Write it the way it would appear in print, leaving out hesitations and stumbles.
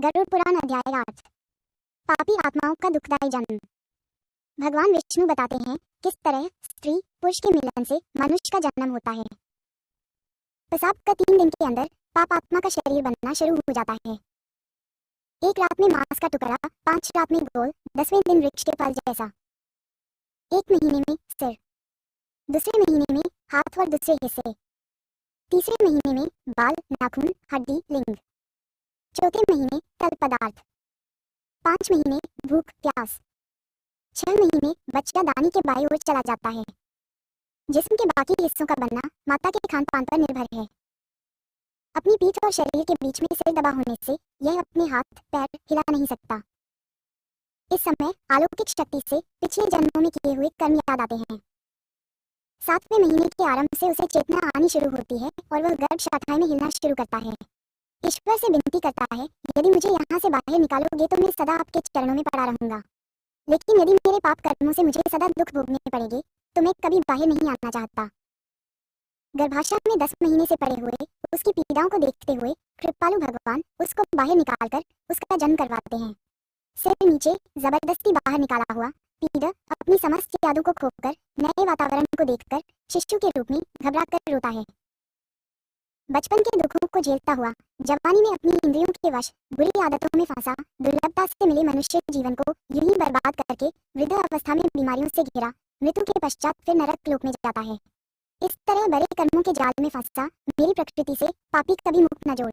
गरुड़ पुराण अध्याय 8। पापी आत्माओं का दुखदायी जन्म। भगवान विष्णु बताते हैं किस तरह स्त्री पुरुष के मिलन से मनुष्य का जन्म होता है। पेशाब का 3 दिन के अंदर पाप आत्मा का शरीर बनना शुरू हो जाता है। एक रात में मांस का टुकड़ा, 5 रात में गोल, 10वें दिन वृक्ष के फल जैसा। 1 महीने में सिर, दूसरे महीने में हाथ और दूसरे हिस्से, तीसरे महीने में बाल, नाखून, हड्डी, लिंग, चौथे महीने तल पदार्थ, 5 महीने भूख प्यास, 6 महीने बच्चा दानी के बाएं ओर चला जाता है। जिस्म के बाकी हिस्सों का बनना माता के खान पान पर निर्भर है। अपनी पीठ और शरीर के बीच में सिर दबा होने से यह अपने हाथ पैर हिला नहीं सकता। इस समय अलौकिक शक्ति से पिछले जन्मों में किए हुए कर्म याद आते हैं। 7वें महीने के आरंभ से उसे चेतना आनी शुरू होती है और वह गर्भ शाखाएं में हिलना शुरू करता है। ईश्वर से विनती करता है, यदि मुझे यहाँ से बाहर निकालोगे तो मैं सदा आपके चरणों में पड़ा रहूंगा। लेकिन यदि मेरे पाप कर्मों से मुझे सदा दुख भोगने पड़ेंगे तो मैं कभी बाहर नहीं आना चाहता। गर्भाशय में 10 महीने से पड़े हुए उसकी पीड़ाओं को देखते हुए कृपालु भगवान उसको बाहर निकालकर उसका जन्म करवाते हैं। सिर नीचे जबरदस्ती बाहर निकाला हुआ पीड़ा अपनी समस्त यादों को खोकर नए वातावरण को देखकर शिशु के रूप में घबरा कर रोता है। बचपन के दुखों को झेलता हुआ जवानी में अपनी इंद्रियों के वश बुरी आदतों में फंसा दुर्लभता से मिले मनुष्य जीवन को यूं ही बर्बाद करके वृद्ध अवस्था में बीमारियों से घिरा मृत्यु के पश्चात फिर नरक लोक में जाता है। इस तरह बड़े कर्मों के जाल में फंसा मेरी प्रकृति से पापी कभी मुक्त न जोड़।